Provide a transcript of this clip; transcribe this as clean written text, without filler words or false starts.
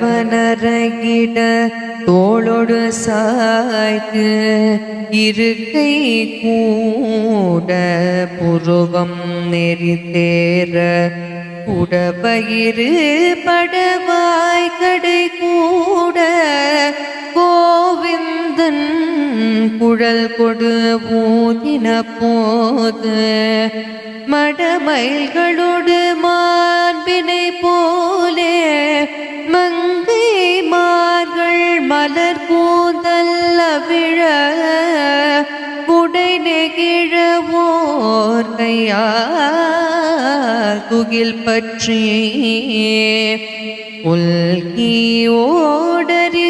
இடவனரகிட தோளொடு சாய்த்து இருக்கை கூட புருவம் நெறித்தேற உடபயிறு படவாய் கடை கூட கோவிந்தன் குழல் கொடு ஊதின போது மடமயில்களோடு மாண்பினை போலே மங்கை மார்கள் மலர் கூந்தல் அவிழ உடை நெகிழவோர் கையால் துகில் பற்றி உல்கி ஓடரி